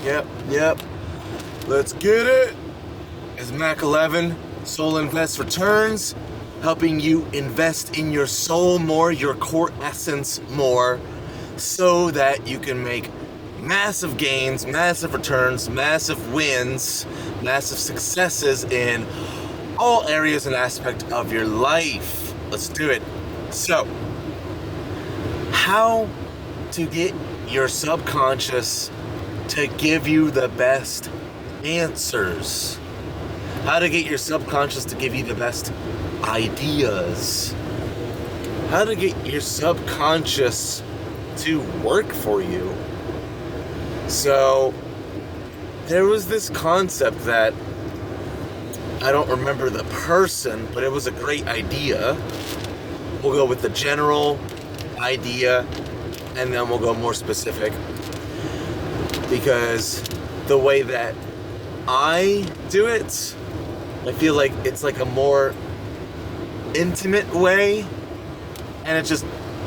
Yep. Let's get it. Is Mac 11 Soul Invest Returns, helping you invest in your soul more, your core essence more, so that you can make massive gains, massive returns, massive wins, massive successes in all areas and aspects of your life. Let's do it. So, how to get your subconscious to give you the best answers. How to get your subconscious to give you the best ideas. How to get your subconscious to work for you. So, there was this concept that I don't remember the person, but it was a great idea. We'll go with the general idea, and then we'll go more specific. Because the way that I do it, I feel like it's like a more intimate way, and it just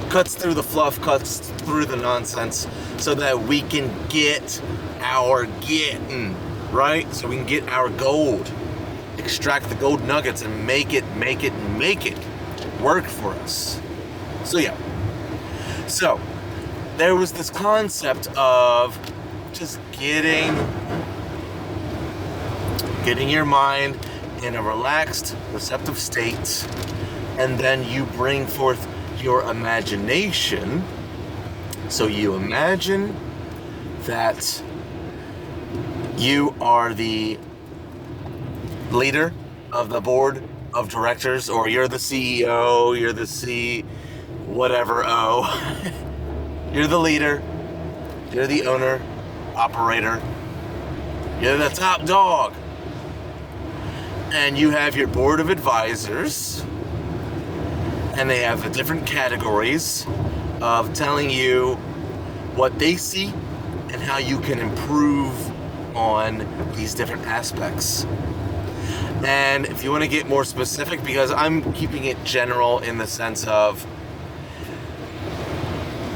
cuts through the fluff, cuts through the nonsense, so that we can get our getting, right? So we can get our gold, extract the gold nuggets and make it work for us. So there was this concept of just getting your mind in a relaxed, receptive state, and then you bring forth your imagination. So you imagine that you are the leader of the board of directors, or you're the CEO, you're the you're the leader, you're the owner, operator, you're the top dog. And you have your board of advisors, and they have the different categories of telling you what they see and how you can improve on these different aspects. And if you want to get more specific, because I'm keeping it general in the sense of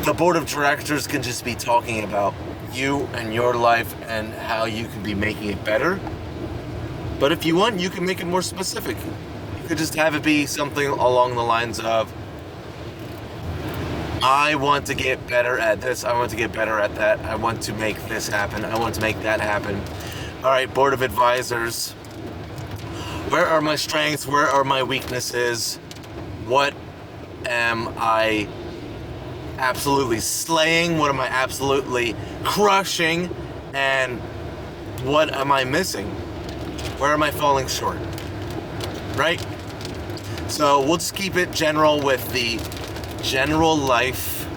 the board of directors can just be talking about you and your life and how you can be making it better. But if you want, you can make it more specific. You could just have it be something along the lines of, I want to get better at this, I want to get better at that, I want to make this happen, I want to make that happen. All right, board of advisors, where are my strengths, where are my weaknesses, what am I absolutely slaying, what am I absolutely crushing, and what am I missing? Where am I falling short? Right? So we'll just keep it general with the general life,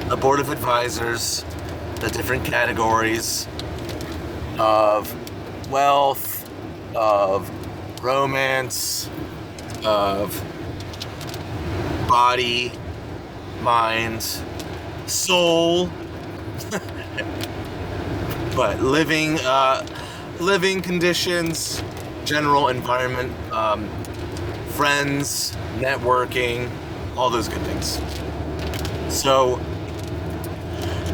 the board of advisors, the different categories of wealth, of romance, of body, mind, soul, but living conditions, general environment, friends, networking, all those good things. So,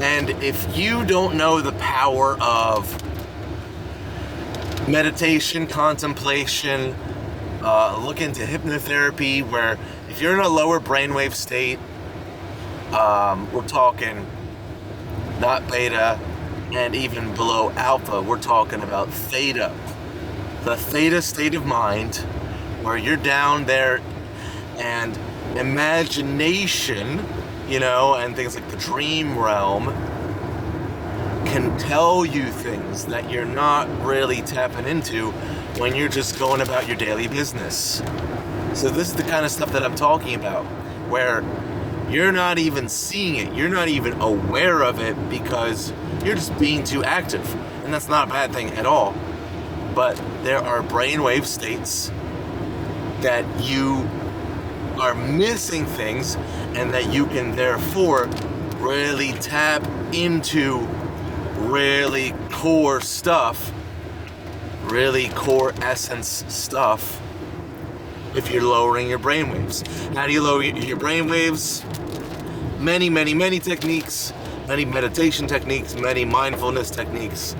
and if you don't know the power of meditation, contemplation, look into hypnotherapy, where if you're in a lower brainwave state, we're talking not beta, and even below alpha, we're talking about theta. The theta state of mind, where you're down there, and imagination, and things like the dream realm can tell you things that you're not really tapping into when you're just going about your daily business. So this is the kind of stuff that I'm talking about, where you're not even seeing it, you're not even aware of it, because you're just being too active. And that's not a bad thing at all. But there are brainwave states that you are missing things, and that you can therefore really tap into really core stuff, really core essence stuff, if you're lowering your brainwaves. How do you lower your brainwaves? Many techniques, many meditation techniques, many mindfulness techniques.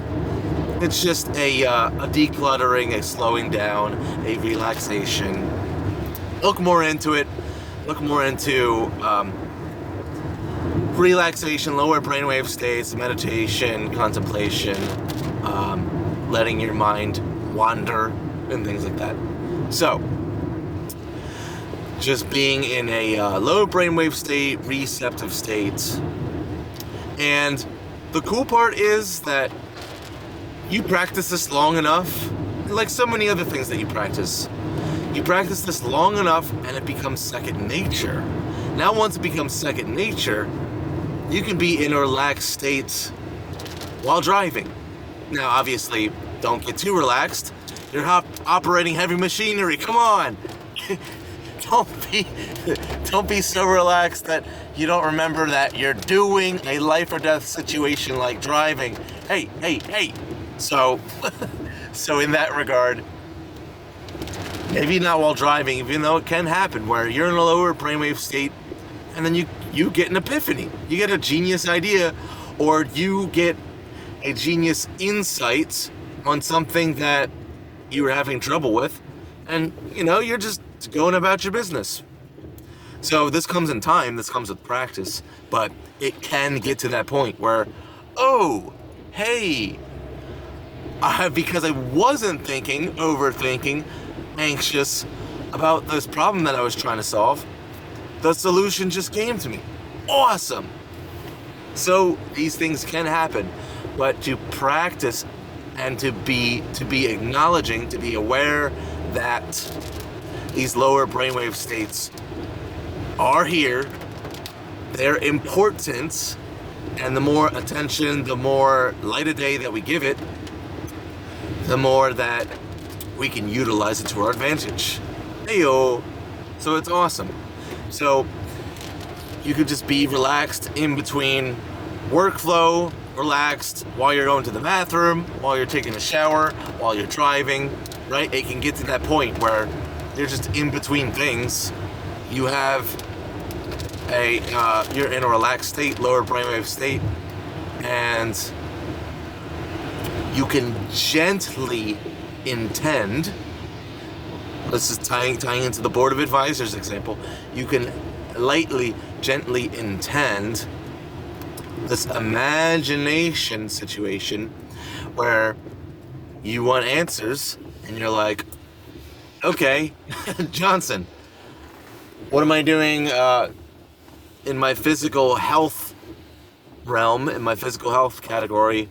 It's just a decluttering, a slowing down, a relaxation. Look more into it. Look more into relaxation, lower brainwave states, meditation, contemplation, letting your mind wander, and things like that. So, just being in a low brainwave state, receptive state. And the cool part is that you practice this long enough, like so many other things that you practice this long enough and it becomes second nature. Now once it becomes second nature, you can be in a relaxed state while driving. Now obviously, don't get too relaxed. You're operating heavy machinery, come on! Don't be so relaxed that you don't remember that you're doing a life or death situation like driving. Hey. So in that regard, maybe not while driving, even though it can happen, where you're in a lower brainwave state, and then you get an epiphany. You get a genius idea, or you get a genius insight on something that you were having trouble with, and you're just going about your business. So this comes in time, this comes with practice, but it can get to that point where, oh, hey, because I wasn't overthinking, anxious about this problem that I was trying to solve, the solution just came to me. Awesome! So these things can happen, but to practice and to be acknowledging, to be aware that these lower brainwave states are here, they're important, and the more attention, the more light of day that we give it, the more that we can utilize it to our advantage. Heyo! So it's awesome. So you could just be relaxed in between workflow, relaxed while you're going to the bathroom, while you're taking a shower, while you're driving, right? It can get to that point where you're just in between things. You have you're in a relaxed state, lower brainwave state, and you can gently intend. This is tying into the Board of Advisors example. You can gently intend this imagination situation where you want answers, and you're like, okay, Johnson, what am I doing in my physical health realm, in my physical health category,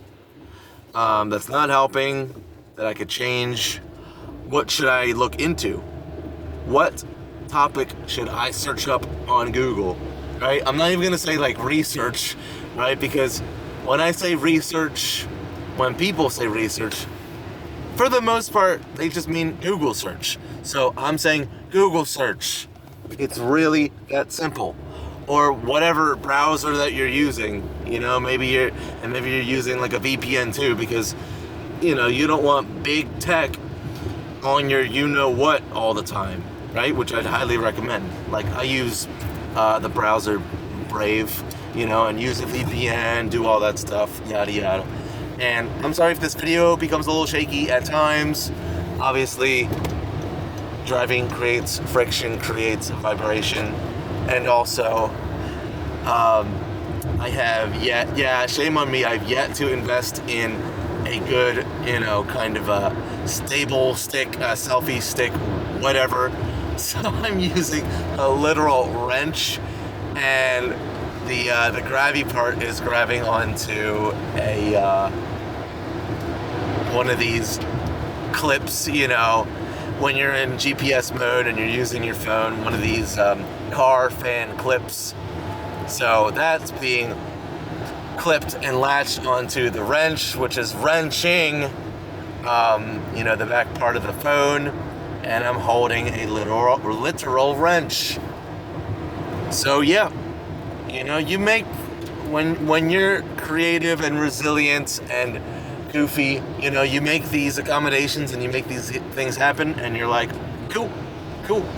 that's not helping, that I could change? What should I look into? What topic should I search up on Google, right? I'm not even gonna say like research, right? Because when I say research, when people say research, for the most part, they just mean Google search. So I'm saying Google search. It's really that simple. Or whatever browser that you're using, maybe you're using like a VPN too, because you don't want big tech on your what all the time, right? Which I'd highly recommend. Like I use the browser Brave, and use a VPN, do all that stuff, yada yada. And I'm sorry if this video becomes a little shaky at times. Obviously, driving creates friction, creates vibration, and also I have shame on me, I've yet to invest in a good, kind of a stable stick, selfie stick, whatever. So I'm using a literal wrench, and the grabby part is grabbing onto a one of these clips, when you're in GPS mode and you're using your phone, one of these car fan clips. So that's being clipped and latched onto the wrench, which is wrenching, the back part of the phone, and I'm holding a literal wrench. So yeah, you make, when you're creative and resilient and goofy, you make these accommodations and you make these things happen, and you're like, cool,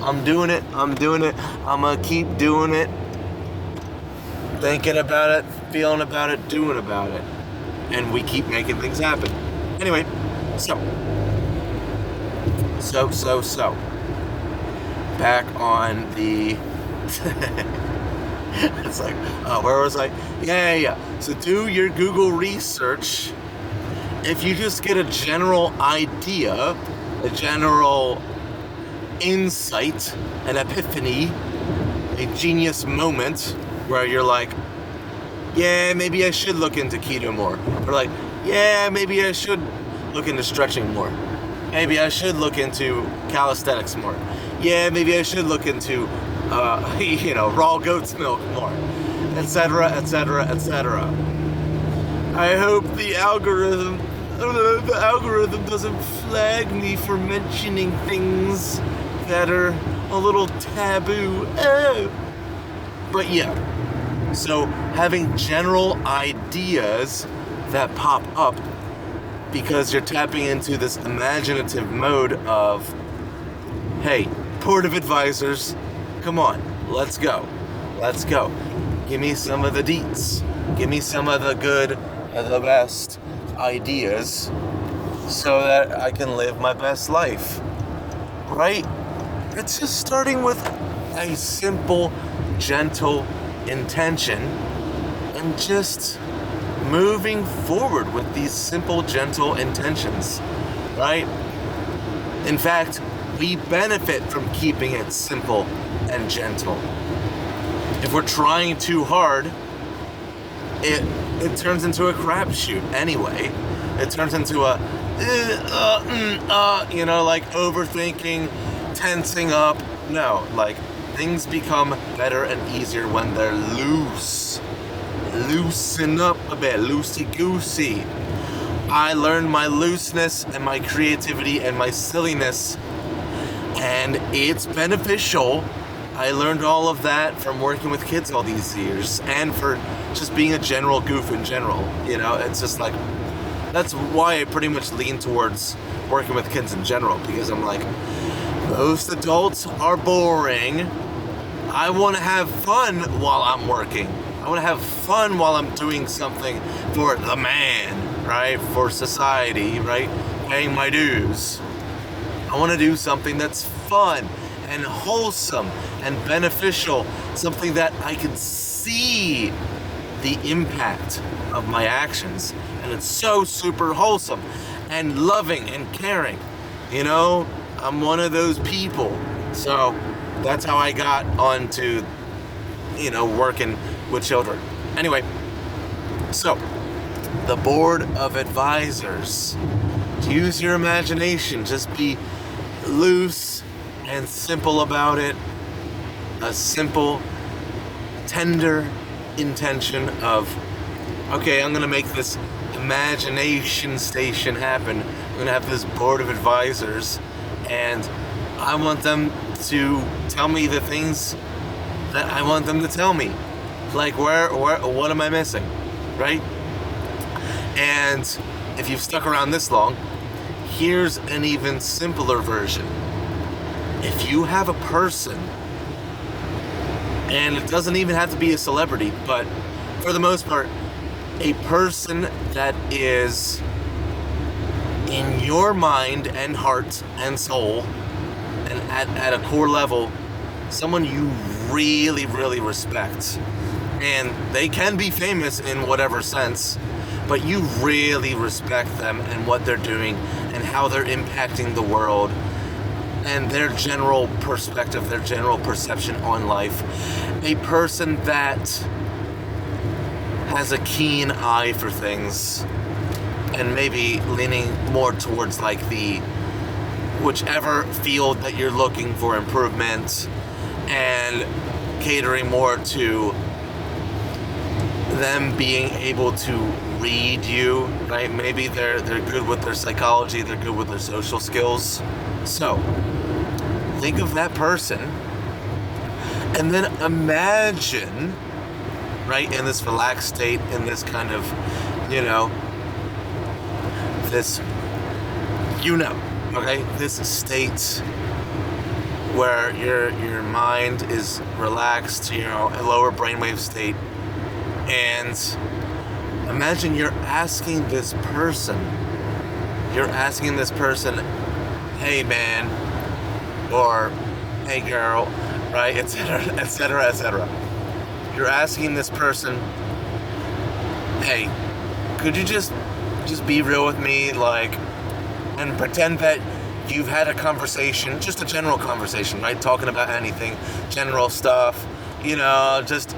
I'm doing it, I'm gonna keep doing it. thinking about it, feeling about it, doing about it. And we keep making things happen. Anyway, so. Back on the... It's like, where was I? Yeah. So do your Google research. If you just get a general idea, a general insight, an epiphany, a genius moment where you're like, yeah, maybe I should look into keto more. Or like, yeah, maybe I should look into stretching more. Maybe I should look into calisthenics more. Yeah, maybe I should look into, raw goat's milk more, etc., etc., etc. I hope the algorithm doesn't flag me for mentioning things that are a little taboo. But yeah, so having general ideas that pop up because you're tapping into this imaginative mode of, hey, board of advisors, come on, let's go. Give me some of the deets. Give me some of the good and the best ideas so that I can live my best life, right? It's just starting with a simple, gentle intention and just moving forward with these simple, gentle intentions, right? In fact, we benefit from keeping it simple and gentle. If we're trying too hard, it turns into a crapshoot anyway. It turns into a, like overthinking, tensing up. No, like things become better and easier when they're loose. Loosen up a bit, loosey-goosey. I learned my looseness and my creativity and my silliness, and it's beneficial. I learned all of that from working with kids all these years and for just being a general goof in general. It's just like, that's why I pretty much lean towards working with kids in general, because I'm like, most adults are boring. I want to have fun while I'm working. I want to have fun while I'm doing something for the man, right? For society, right? Paying my dues. I want to do something that's fun and wholesome and beneficial. Something that I can see the impact of my actions. And it's so super wholesome and loving and caring. I'm one of those people. So that's how I got onto, working with children. Anyway, so the board of advisors. Use your imagination. Just be loose and simple about it. A simple, tender intention of, okay, I'm going to make this imagination station happen. I'm going to have this board of advisors, and I want them to tell me the things that I want them to tell me. Like, what am I missing, right? And if you've stuck around this long, here's an even simpler version. If you have a person, and it doesn't even have to be a celebrity, but for the most part, a person that is in your mind and heart and soul, and at a core level, someone you really, really respect. And they can be famous in whatever sense, but you really respect them and what they're doing and how they're impacting the world and their general perspective, their general perception on life. A person that has a keen eye for things and maybe leaning more towards like the whichever field that you're looking for improvement and catering more to them being able to read you, right? Maybe they're good with their psychology, they're good with their social skills. So, think of that person and then imagine, right, in this relaxed state, in this kind of, this, okay, this state where your mind is relaxed, a lower brainwave state, And imagine you're asking this person, hey man, or hey girl, right, etc., etc., etc. You're asking this person, hey, could you just be real with me, like, and pretend that you've had a conversation, just a general conversation, right? Talking about anything, general stuff, just,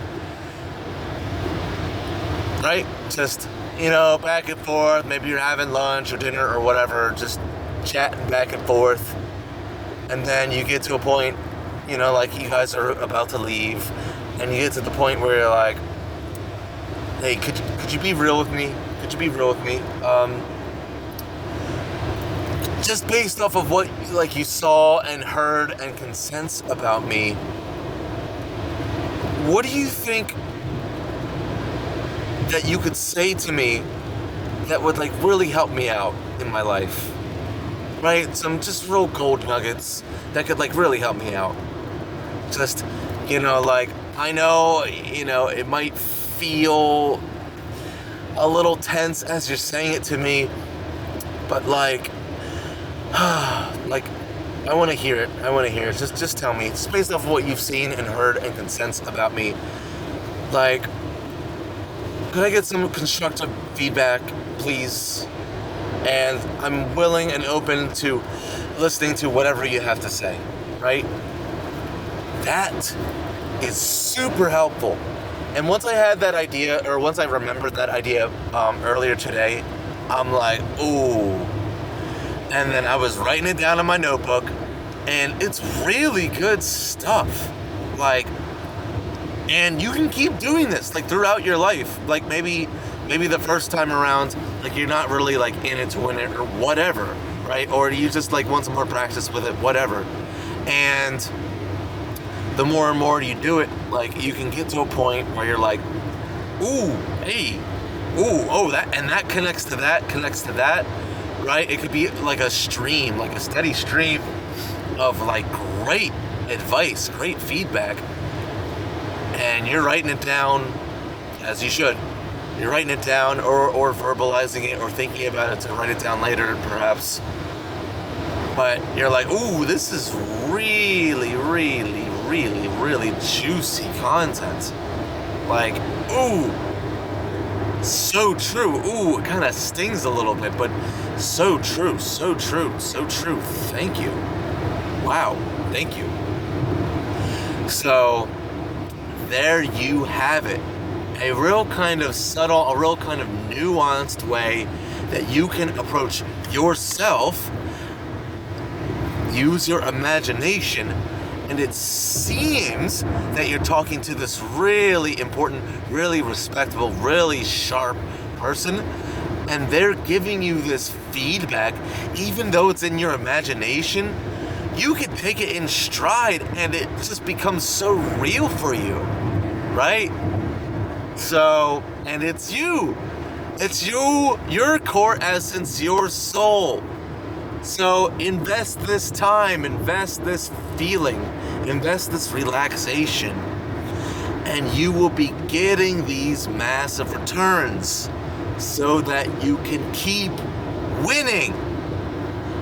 right? Just, back and forth. Maybe you're having lunch or dinner or whatever, just chatting back and forth. And then you get to a point, like you guys are about to leave, and you get to the point where you're like, hey, could you be real with me? Could you be real with me? Just based off of what you saw and heard and can sense about me, what do you think that you could say to me that would really help me out in my life? Right? Some just real gold nuggets that could really help me out. Just, I know, it might feel a little tense as you're saying it to me, but I want to hear it. Just tell me. It's based off of what you've seen and heard and can sense about me. Could I get some constructive feedback, please? And I'm willing and open to listening to whatever you have to say, right? That is super helpful. And once I had that idea, or once I remembered that idea earlier today, I'm like, ooh. And then I was writing it down in my notebook, and it's really good stuff. And you can keep doing this, throughout your life. Maybe the first time around, you're not really, in it to win it, or whatever, right? Or you just, want some more practice with it, whatever. And the more and more you do it, you can get to a point where you're like, ooh, hey, ooh, oh, that connects to that, right? It could be a stream, a steady stream of, great advice, great feedback. And you're writing it down, as you should. You're writing it down or verbalizing it or thinking about it to write it down later, perhaps. But you're like, ooh, this is really, really, really, really juicy content. Ooh, so true. Ooh, it kind of stings a little bit, but so true, so true, so true. Thank you. Wow, thank you. So, there you have it. A real kind of subtle, a real kind of nuanced way that you can approach yourself, use your imagination, and it seems that you're talking to this really important, really respectable, really sharp person, and they're giving you this feedback, even though it's in your imagination. You can take it in stride, and it just becomes so real for you, right? So, and it's you. It's you, your core essence, your soul. So invest this time, invest this feeling, invest this relaxation, and you will be getting these massive returns so that you can keep winning,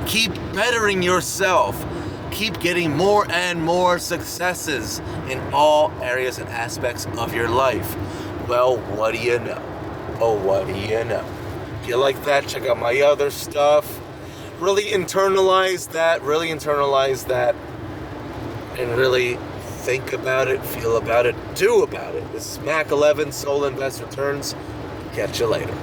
keep bettering yourself, keep getting more and more successes in all areas and aspects of your life. Well, what do you know? Oh, what do you know? If you like that, check out my other stuff. Really internalize that, and really think about it, feel about it, do about it. This is Mac 11, Soul Invest Returns. Catch you later.